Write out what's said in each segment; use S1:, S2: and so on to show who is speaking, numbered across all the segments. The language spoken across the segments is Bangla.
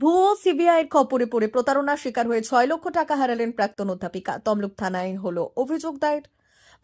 S1: ভুয়ো সিবিআইয়ের খপ্পরে পড়ে প্রতারণার শিকার হয়ে 6 লক্ষ টাকা হারালেন প্রাক্তন অধ্যাপিকা। তমলুক থানায় হলো অভিযোগ দায়ের।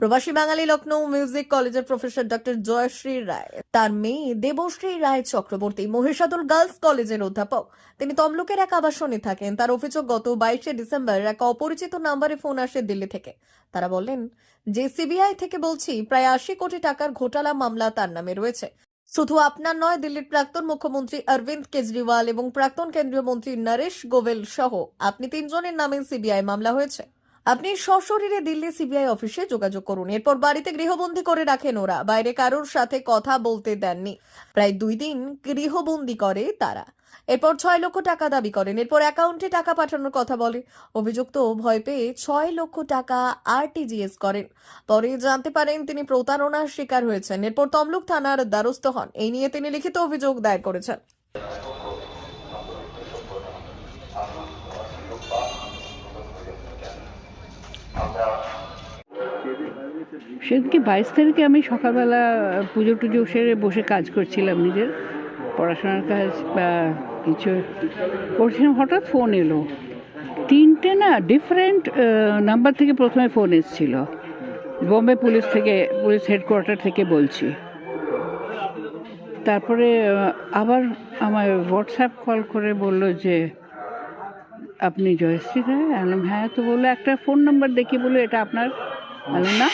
S1: প্রবাসী বাঙালি লখনৌ মিউজিক কলেজের প্রফেসর ডক্টর জয়শ্রী রায়, তার মেয়ে দেবশ্রী রায় চক্রবর্তী মহিষাদল গার্লস কলেজের অধ্যাপক। তিনি তমলুকের এক আবাসনে থাকেন। তার অভিযোগ, গত 22শে ডিসেম্বর এক অপরিচিত নম্বরে ফোন আসে দিল্লি থেকে। তারা বললেন যে সিবিআই থেকে বলছি, প্রায় 80 কোটি টাকার ঘোটালা মামলা তার নামে রয়েছে। শুধু আপনার নয়, দিল্লির প্রাক্তন মুখ্যমন্ত্রী অরবিন্দ কেজরিওয়াল এবং প্রাক্তন কেন্দ্রীয় মন্ত্রী নরেশ গোয়েল সহ আপনি 3জনের নামে সিবিআই মামলা হয়েছে। আপনি সশরীরে দিল্লি সিবিআই অফিসে যোগাযোগ করুন। এরপর বাড়িতে গৃহবন্দী করে রাখেন ওরা, বাইরে কারোর সাথে কথা বলতে দেননি। প্রায় 2 দিন গৃহবন্দী করে তারা। এরপর 6 লক্ষ টাকা দাবি করেন। এরপর অ্যাকাউন্টে টাকা পাঠানোর কথা বলে। অভিযুক্ত ভয় পেয়ে 6 লক্ষ টাকা আরটিজিএস করেন। পরে জানতে পারেন তিনি প্রতারণার শিকার হয়েছেন। এরপর তমলুক থানার দ্বারস্থ হন। এই নিয়ে তিনি লিখিত অভিযোগ দায়ের করেছেন।
S2: সেদিনকে 22 তারিখে আমি সকালবেলা পুজো টুজো সেরে বসে কাজ করছিলাম, নিজের পড়াশোনার কাজ বা কিছু করছিলাম। হঠাৎ ফোন এলো, 3টে না ডিফারেন্ট নাম্বার থেকে প্রথমে ফোন এসেছিল। বম্বে পুলিশ থেকে, পুলিশ হেডকোয়ার্টার থেকে বলছি। তারপরে আবার আমার হোয়াটসঅ্যাপ কল করে বলল যে আপনি জয়শ্রী রায়? বললাম হ্যাঁ। তো বললো একটা ফোন নাম্বার দেখি, বললো এটা আপনার। বললাম না,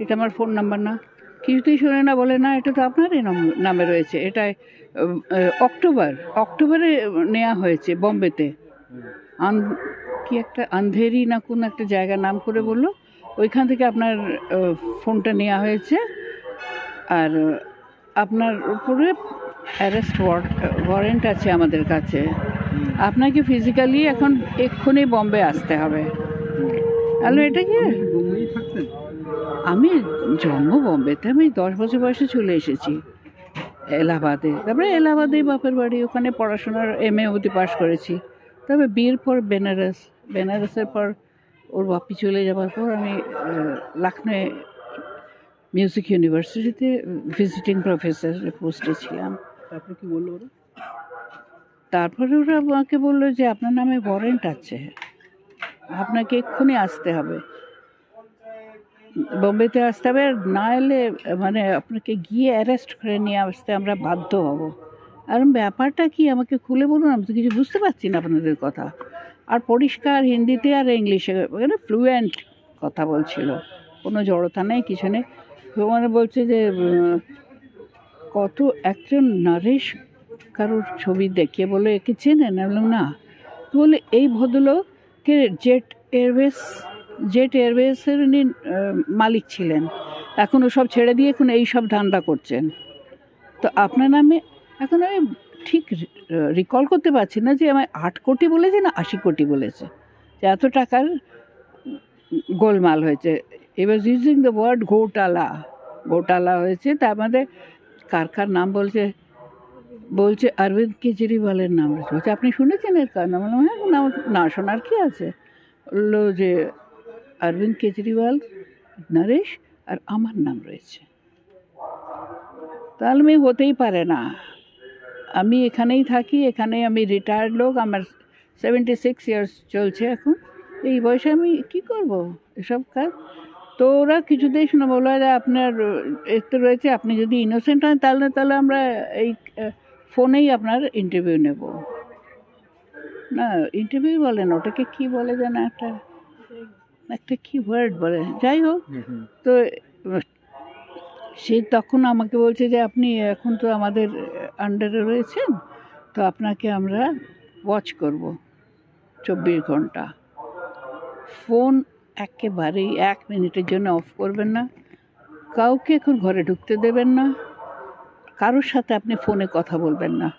S2: এটা আমার ফোন নাম্বার না। কিছুতেই শোনে না, বলে না এটা তো আপনারই নামে রয়েছে। এটা অক্টোবরে নেওয়া হয়েছে বম্বেতে। কি একটা আন্ধেরি না কোন একটা জায়গার নাম করে বললো, ওইখান থেকে আপনার ফোনটা নেওয়া হয়েছে। আর আপনার উপরে অ্যারেস্ট ওয়ারেন্ট আছে আমাদের কাছে। আপনাকে ফিজিক্যালি এখন এক্ষুনি বম্বে আসতে হবে। হ্যালো, এটা কি? আমি জন্ম বম্বেতে, আমি 10 বছর বয়সে চলে এসেছি এলাহাবাদে। তারপরে এলাহাবাদে বাপের বাড়ি, ওখানে পড়াশোনার MA অবধি পাস করেছি। তবে বিয়ের পর বেনারসের পর ওর বাপি চলে যাওয়ার পর আমি লখনৌ মিউজিক ইউনিভার্সিটিতে ভিজিটিং প্রফেসরের পোস্টে ছিলাম।
S3: তারপরে কি বললো ওরা?
S2: তারপরে ওরা আমাকে বললো যে আপনার নামে ওয়ারেন্ট আছে, আপনাকে এক্ষুনি আসতে হবে, বোম্বেতে আসতে হবে। আর না এলে মানে আপনাকে গিয়ে অ্যারেস্ট করে নিয়ে আসতে আমরা বাধ্য হব। আর ব্যাপারটা কি আমাকে খুলে বলুন, আমি তো কিছু বুঝতে পারছি না আপনাদের কথা। আর পরিষ্কার হিন্দিতে আর ইংলিশে, মানে ফ্লুয়েন্ট কথা বলছিল, কোনো জড়তা নেই, কিছু নেই। মানে বলছে যে কত একজন নরেশ কারোর ছবি দেখিয়ে বলে একে চেনেন? বললাম না। তো বলে এই ভদ্রলোকের জেট এয়ারওয়েজের উনি মালিক ছিলেন, এখন ও সব ছেড়ে দিয়ে এখন এই সব ধান্দা করছেন। তো আপনার নামে এখন আমি ঠিক রিকল করতে পারছি না যে আমায় 8 কোটি বলেছে না 80 কোটি বলেছে, যে এত টাকার গোলমাল হয়েছে। এবার ইউজিং দ্য ওয়ার্ড ঘোটালা হয়েছে। তার মধ্যে কার কার নাম বলছে অরবিন্দ কেজরিওয়ালের নাম রয়েছে। আপনি শুনেছেন এর কার নাম? বললাম হ্যাঁ, না শোনার কি আছে। বললো যে অরবিন্দ কেজরিওয়াল, নরেশ আর আমার নাম রয়েছে। তাহলে আমি হতেই পারে না। আমি এখানেই থাকি, এখানেই আমি রিটায়ার্ড লোক, আমার 76 ইয়ার্স চলছে এখন। এই বয়সে আমি কি করব এসব কাজ? তো ওরা কিছুতেই শুনে বললো যে আপনার এতে রয়েছে, আপনি যদি ইনোসেন্ট হন তাহলে আমরা এই ফোনেই আপনার ইন্টারভিউ নেব। না ইন্টারভিউ বলে না, ওটাকে কী বলে যেন, একটা কি ওয়ার্ড বলে, যাই হোক। তো সে তখন আমাকে বলছে যে আপনি এখন তো আমাদের আন্ডারে রয়েছেন, তো আপনাকে আমরা ওয়াচ করব 24 ঘন্টা। ফোন একেবারেই 1 মিনিটের জন্য অফ করবেন না, কাউকে এখন ঘরে ঢুকতে দেবেন না, কারোর সাথে আপনি ফোনে কথা বলবেন না।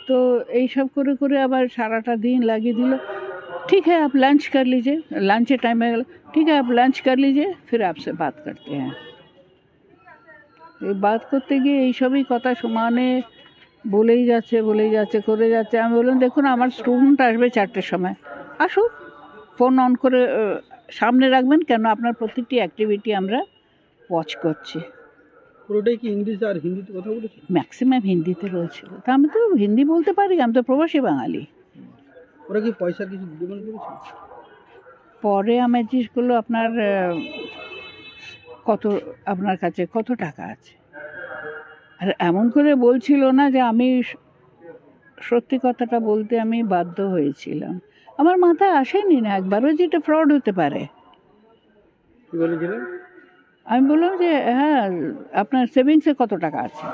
S2: তো এই सब করে করে আবার সারাটা দিন লাগিয়ে দিল। ठीक है आप लंच कर लीजिए, लंच टाइम में ठीक है आप लंच कर लीजिए, फिर आपसे बात करते हैं। এই বাত করতে গিয়ে এইসবই কথা সমানে বলেই যাচ্ছে করে যাচ্ছে। আমি বললাম দেখুন আমার স্টুডেন্ট আসবে 4টের সময়, আসুক, ফোন অন করে সামনে রাখবেন, কেন আপনার প্রতিটি অ্যাক্টিভিটি আমরা ওয়াচ করছি।
S3: পুরোটাই কি ইংলিশ আর হিন্দিতে কথা বলেছে?
S2: ম্যাক্সিমাম হিন্দিতে রয়েছিল। তা আমি তো হিন্দি বলতে পারি, আমি তো প্রবাসী বাঙালি।
S3: ওরা কি পয়সা কিছু দিতে মনে করেছে?
S2: পরে আমায় জিজ্ঞেস করলো আপনার কত, আপনার কাছে কত টাকা আছে। আর এমন করে বলছিল না যে আমি সত্যি কথাটা বলতে আমি বাধ্য হয়েছিলাম। আমার মাথায় আসেনি না একবারও যে এটা ফ্রড হতে পারে।
S3: কি বলেছিলেন?
S2: আমি বললাম যে হ্যাঁ আপনার সেভিংসে কত টাকা আছে।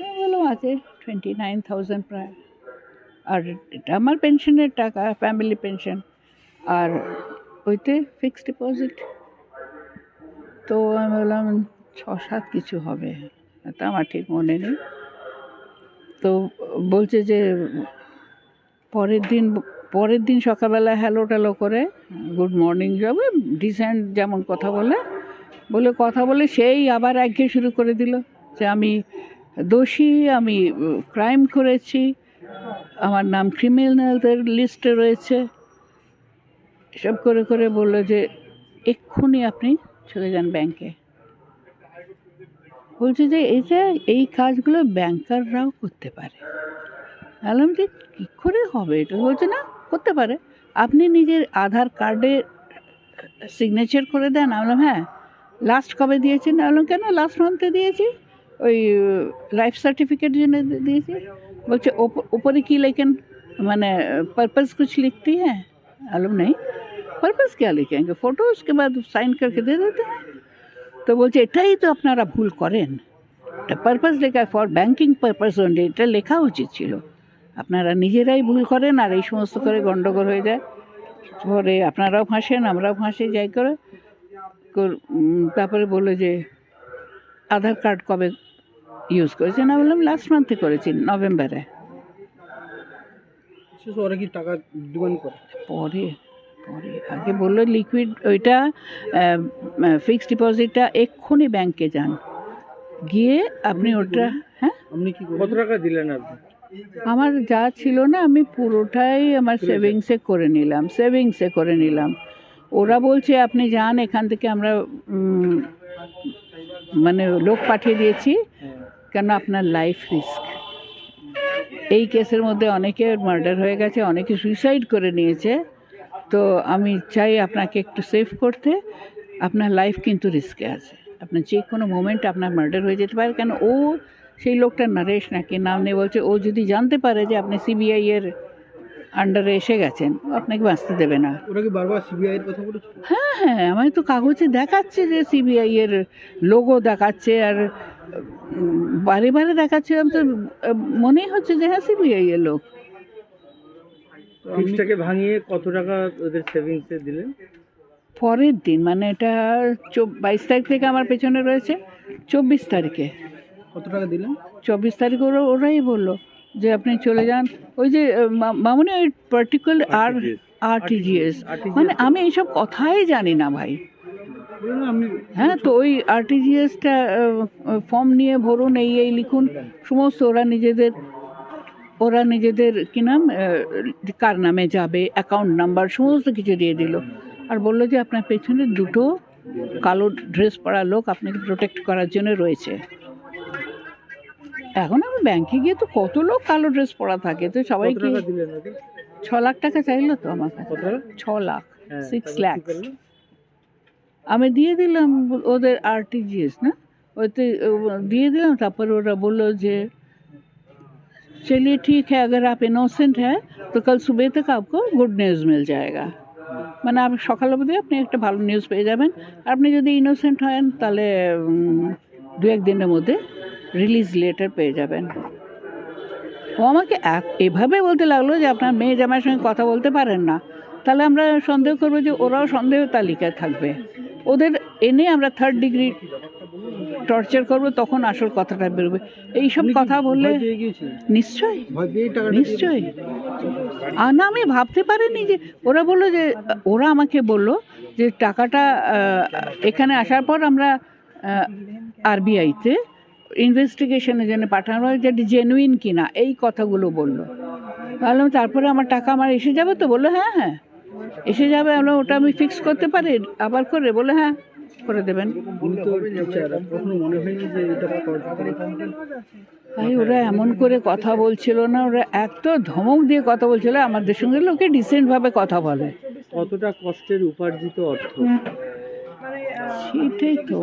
S2: আমি বললাম আছে 29,000 প্রায়, আর এটা আমার পেনশনের টাকা, ফ্যামিলি পেনশন, আর ওইতে ফিক্সড ডিপোজিট। তো আমি বললাম 6-7 কিছু হবে, তা আমার ঠিক মনে নেই। তো বলছে যে পরের দিন সকালবেলা হ্যালো ট্যালো করে গুড মর্নিং যাবে ডিসেন্ট যেমন কথা বলে সেই আবার একঘেয়ে শুরু করে দিল যে আমি দোষী, আমি ক্রাইম করেছি, আমার নাম ক্রিমিনালদের লিস্টে রয়েছে। এসব করে করে বললো যে এক্ষুনি আপনি চলে যান ব্যাংকে। বলছে যে এই কাজগুলো ব্যাংকাররাও করতে পারে। বললাম যে কী করে হবে এটা? বলছে না, করতে পারে, আপনি নিজের আধার কার্ডে সিগনেচার করে দেন। আমি বললাম হ্যাঁ। লাস্ট কবে দিয়েছেন? আমি বললাম কেন, লাস্ট মান্থে দিয়েছি, ওই লাইফ সার্টিফিকেট জন্য দিয়েছি। বলছে ऊपर की लेकिन मैंने पर्पस कुछ लिखती है? मालूम नहीं पर्पस क्या लिखेंगे, फ़ोटो उसके बाद साइन करके दे देते हैं। तो বলছে এটাই তো আপনারা ভুল করেন, এটা পারপাস লেখা ফর ব্যাংকিং পারপাস অনলি, এটা লেখা উচিত ছিল। আপনারা নিজেরাই ভুল করেন আর এই সমস্ত করে গণ্ডগোল হয়ে যায়। পরে আপনারাও ফাঁসেন, আমরাও ফাঁসি যাই করে। তারপরে বললো যে আধার কার্ড কবে ইউজ করেছেন? আমি বললাম লাস্ট মান্থে করেছি, নভেম্বরে।
S3: ওরা কি টাকা ডিমান্ড করে?
S2: পরে আগে বললো লিকুইড ওইটা ফিক্সড ডিপোজিটটা এক্ষুনি ব্যাংকে যান, গিয়ে আপনি ওটা হ্যাঁ।
S3: আপনি কি কত টাকা দিলেন আপনি?
S2: আমার যা ছিল না আমি পুরোটাই আমার সেভিংসে করে নিলাম। ওরা বলছে আপনি যান এখান থেকে, আমরা মানে লোক পাঠিয়ে দিয়েছি, কেন আপনার লাইফ রিস্ক। এই কেসের মধ্যে অনেকের মার্ডার হয়ে গেছে, অনেকে সুইসাইড করে নিয়েছে। তো আমি চাই আপনাকে একটু সেভ করতে, আপনার লাইফ কিন্তু রিস্কে আছে, আপনার যে কোনো মোমেন্ট আপনার মার্ডার হয়ে যেতে পারে। কেন ও সেই লোকটার নরেশ নাকি নাম নেই, বলছে ও যদি জানতে পারে যে আপনি সিবিআই এর আন্ডারে এসে গেছেন, ও আপনাকে বাঁচতে দেবে না।
S3: ওরা কি বারবার সিবিআই এর কথা বলেছে?
S2: হ্যাঁ, আমি তো কাগজে দেখাচ্ছে যে সিবিআই এর লোগো দেখাচ্ছে, আর বারে দেখাচ্ছে। আমি তো মনেই হচ্ছে যে হ্যাঁ সিবিআই এর লোক।
S3: ফিক্সটাকে ভাঙিয়ে কত টাকা ওদের সেভিংসে দিলেন?
S2: পরের দিন, মানে এটা 22 তারিখ থেকে আমার পেছনে রয়েছে, 24 তারিখে।
S3: কত টাকা দিলেন?
S2: 24 তারিখে ওরাই বললো যে আপনি চলে যান। ওই যে মামুনি ওই পার্টিকুলার আরটিজিএস, মানে আমি এইসব কথাই জানি না ভাই। হ্যাঁ, তো ওই আরটিজিএসটা ফর্ম নিয়ে ভরুন, এই লিখুন সমস্ত। ওরা নিজেদের কি নাম, কার নামে যাবে, অ্যাকাউন্ট নাম্বার সমস্ত কিছু দিয়ে দিল। আর বললো যে আপনার পেছনে 2টো কালো ড্রেস পরা লোক আপনাকে প্রোটেক্ট করার জন্য রয়েছে। এখন আমি ব্যাংকে গিয়ে তো কত লোক কালো ড্রেস পরা থাকে, তো সবাইকে 6 লাখ টাকা চাইলো তো আমার কাছে। 6 লাখ, 6 লাখ আমি দিয়ে দিলাম ওদের আরটিজিএস না, ওতে দিয়ে দিলাম। তারপরে ওরা বললো যে चलिए ठीक है, अगर आप इनोसेंट है तो कल सुबह तक आपको गुड न्यूज़ मिल जाएगा। মানে আপনি সকাল অবধি আপনি একটা ভালো নিউজ পেয়ে যাবেন। আপনি যদি ইনোসেন্ট হন তাহলে 2-1 দিনের মধ্যে রিলিজ লেটার পেয়ে যাবেন। ও আমাকে এভাবে বলতে লাগলো যে আপনার মেয়ে জামাইয়ের সঙ্গে কথা বলতে পারেন না, তাহলে আমরা সন্দেহ করবো যে ওরাও সন্দেহ তালিকায় থাকবে। ওদের এনে আমরা 3rd ডিগ্রি টর্চার করবো, তখন আসল কথাটা বেরোবে। এইসব কথা বললে নিশ্চয়ই না, আমি ভাবতে পারিনি যে ওরা বললো যে, ওরা আমাকে বললো যে টাকাটা এখানে আসার পর আমরা আরবিআইতে ইনভেস্টিগেশনের জন্য পাঠানো হয়, যেটা জেনুইন কিনা, এই কথাগুলো বললো। ভাবলাম তারপরে আমার টাকা আমার এসে যাবে তো? বললো হ্যাঁ এসে যাবে। আমরা ওটা আমি ফিক্স করতে পারি আবার করে? বলে হ্যাঁ করে দেবেন।
S3: উনি তো টিচার, কখনো মনে হয়নি যে এটা
S2: ভাই ওরা এমন করে কথা বলছিল না, ওরা এত ধমক দিয়ে কথা বলছিল, আমাদের সঙ্গে লোকে ডিসেন্টভাবে কথা বলে।
S3: কতটা কষ্টের উপার্জিত অর্থ?
S2: সেটাই তো,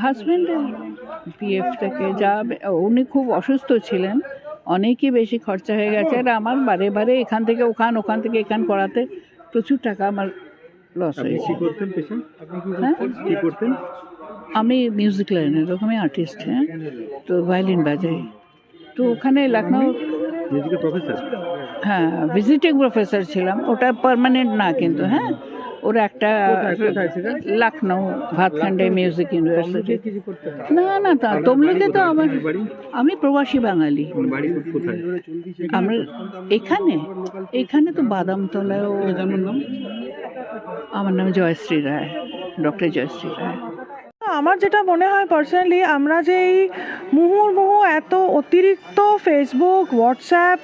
S2: হাজব্যান্ডের পিএফ থেকে যা, উনি খুব অসুস্থ ছিলেন, অনেকই বেশি খরচা হয়ে গেছে। আর আমার বারে বারে এখান থেকে ওখান থেকে এখান করাতে প্রচুর টাকা আমার লস হয়েছে।
S3: কি করতেন পেশা? আপনি
S2: হ্যাঁ,
S3: কি করতেন?
S2: আমি মিউজিক লাইনের রকমই আর্টিস্ট, হ্যাঁ, তো ভায়োলিন বাজাই। তো ওখানে লখনৌ,
S3: মিউজিকের প্রফেসর?
S2: হ্যাঁ, ভিজিটিং প্রফেসর ছিলাম, ওটা পার্মানেন্ট না কিন্তু। হ্যাঁ, ওরা একটা লখনৌ ভাতখান্ডে মিউজিক ইউনিভার্সিটি।
S3: কিছু করতেন?
S2: না তা তমলুকে তো আমার, আমি প্রবাসী বাঙালি।
S3: বাড়ি কোথায়?
S2: আমরা এখানে তো বাদামতলায়ও। আমার নাম জয়শ্রী রায়, ডক্টর জয়শ্রী রায়।
S4: আমার যেটা মনে হয় পার্সোনালি, আমরা যে এই মুহুর্মুহু এত অতিরিক্ত ফেসবুক, হোয়াটসঅ্যাপ,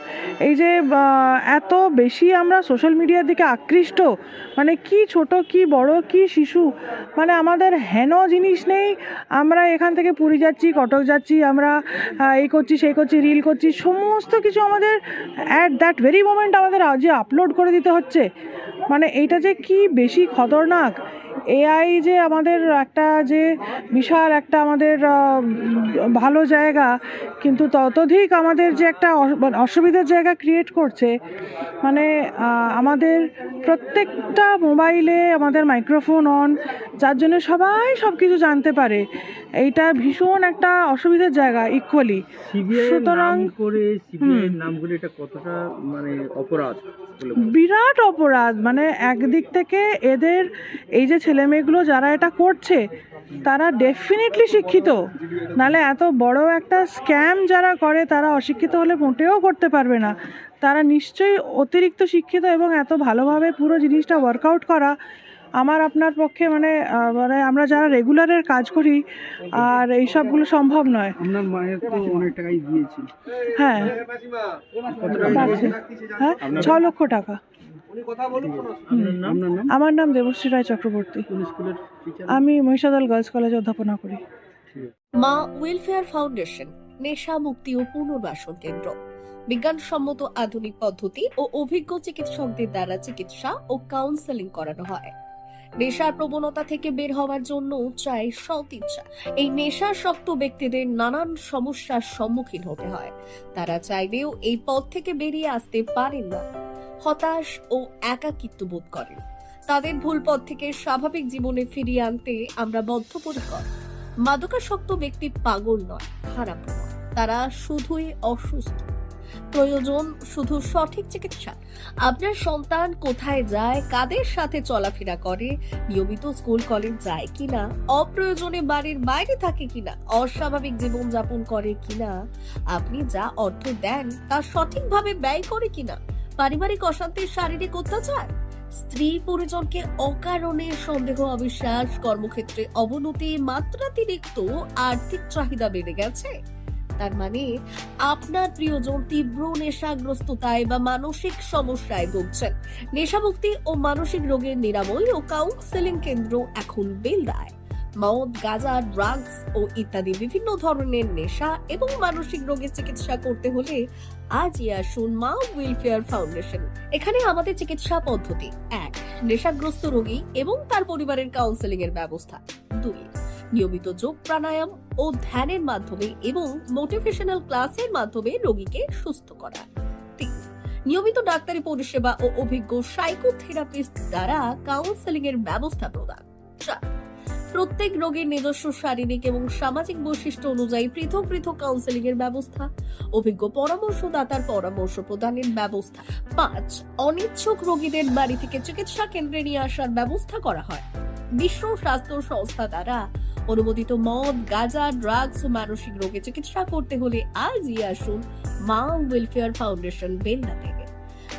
S4: এই যে এত বেশি আমরা সোশ্যাল মিডিয়ার দিকে আকৃষ্ট, মানে কি ছোট কি বড় কি শিশু, মানে আমাদের হেন জিনিস নেই। আমরা এখান থেকে পুরী যাচ্ছি, কটক যাচ্ছি, আমরা এই করছি সেই করছি, রিল করছি, সমস্ত কিছু আমাদের অ্যাট দ্যাট ভেরি মোমেন্ট আমাদের যে আপলোড করে দিতে হচ্ছে। মানে এইটা যে কি বেশি খতরনাক। এআই যে আমাদের একটা যে বিশাল একটা আমাদের ভালো জায়গা, কিন্তু ততোধিক আমাদের যে একটা অসুবিধার জায়গা ক্রিয়েট করছে। মানে আমাদের প্রত্যেকটা মোবাইলে আমাদের মাইক্রোফোন অন, যার জন্য সবাই সব কিছু জানতে পারে। এইটা ভীষণ একটা অসুবিধার জায়গা ইকুয়ালি। সুতরাং
S3: নাম করে এটা কতটা মানে অপরাধ?
S4: বিরাট অপরাধ। মানে একদিক থেকে এদের এই যে ছেলেমেয়েগুলো যারা এটা করছে তারা ডেফিনেটলি শিক্ষিত, নালে এত বড় একটা স্ক্যাম যারা করে তারা অশিক্ষিত হলে মোটেও করতে পারবে না। তারা নিশ্চয়ই অতিরিক্ত শিক্ষিত, এবং এত ভালোভাবে পুরো জিনিসটা ওয়ার্কআউট করা আমার আপনার পক্ষে মানে আমরা যারা রেগুলারের কাজ করি আর এই সবগুলো সম্ভব নয়।
S3: আপনার মায়ের তো অনেক টাকাই দিয়েছি।
S4: হ্যাঁ, হ্যাঁ, 6 লক্ষ টাকা। আমার নাম দেবশ্রী রায় চক্রবর্তী। আমি মহিষাদল গার্লস কলেজে অধ্যাপনা করি।
S1: মা ওয়েলফেয়ার ফাউন্ডেশন নেশা মুক্তি ও পুনর্বাসন কেন্দ্র। বিজ্ঞানসম্মত আধুনিক পদ্ধতি ও অভিজ্ঞ চিকিৎসকদের দ্বারা চিকিৎসা ও কাউন্সেলিং করানো হয়। নেশার প্রবণতা থেকে বের হওয়ার জন্য চাই সৎ ইচ্ছা। এই নেশাসক্ত ব্যক্তিদের নানান সমস্যার সম্মুখীন হতে হয়। তারা চাইলেও এই পথ থেকে বেরিয়ে আসতে পারেন না, হতাশ ও একাকিত্ব বোধ করেন। তাদের ভুল পথ থেকে স্বাভাবিক জীবনে ফিরিয়ে আনতে আমরা বদ্ধপরিকর। মাদকাসক্ত ব্যক্তি পাগল নয়, খারাপ নয়, তারা শুধুই অসুস্থ। প্রয়োজন শুধু সঠিক চিকিৎসা। আপনার সন্তান কোথায় যায়, কাদের সাথে চলাফেরা করে, নিয়মিত স্কুল কলেজ যায় কিনা, অপ্রয়োজনে বাড়ির বাইরে থাকে কিনা, অস্বাভাবিক জীবন যাপন করে কিনা, আপনি যা অর্থ দেন তা সঠিকভাবে ব্যয় করে কিনা, পারিবারিক অশান্তি, শারীরিক অত্যাচার, স্ত্রী পরিজনকে অকারণে সন্দেহ, অবিশ্বাস, কর্মক্ষেত্রে অবনতি, মাত্রাতিরিক্ত আর্থিক চাহিদা বেড়ে গেছে, তার মানে আপনার প্রিয়জন তীব্র নেশাগ্রস্ততায় বা মানসিক সমস্যায় ভুগছেন। নেশামুক্তি ও মানসিক রোগের নিরাময় ও কাউন্সেলিং কেন্দ্র এখন বেলদায়। মদ, গাঁজা, ড্রাগস ও ইত্যাদি বিভিন্ন ধরনের নেশা এবং মানসিক রোগের চিকিৎসা করতে হলে আজই আসুন মা ওয়েলফেয়ার ফাউন্ডেশন। এখানে আমাদের চিকিৎসা পদ্ধতি: 1. নেশাগ্রস্ত রোগী এবং তার পরিবারের কাউন্সেলিং এর ব্যবস্থা। 2. নিয়মিত যোগ, প্রাণায়াম ও ধ্যানের মাধ্যমে এবং মোটিভেশনাল ক্লাসের মাধ্যমে রোগীকে সুস্থ করা। 3. নিয়মিত ডাক্তারি পরিষেবা ও অভিজ্ঞ সাইকোথেরাপিস্ট দ্বারা কাউন্সেলিং এর ব্যবস্থা প্রদান। 4. প্রত্যেক রোগীর নিজস্ব শারীরিক এবং সামাজিক বৈশিষ্ট্য অনুযায়ী পৃথক পৃথক কাউন্সেলিং এর ব্যবস্থা, অভিজ্ঞ পরামর্শদাতার পরামর্শ প্রদানের ব্যবস্থা। 5. অনিচ্ছুক রোগীদের বাড়ি থেকে চিকিৎসা কেন্দ্রে নিয়ে আসার ব্যবস্থা করা হয়। বিশ্ব স্বাস্থ্য সংস্থা দ্বারা অনুমোদিত মদ, গাঁজা, ড্রাগস ও মানসিক রোগে চিকিৎসা করতে হলে আজই আসুন মা ওয়েলফেয়ার ফাউন্ডেশন বেলদা থেকে।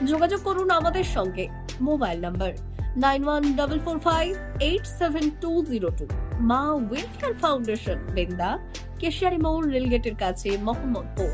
S1: যোগাযোগ করুন আমাদের সঙ্গে। Mobile number 9144587202। মা ওয়েলফেয়ার ফাউন্ডেশন বেলদা, কেশিয়ারি মোড়, রেলগেটের কাছে, মোহাম্মদপুর।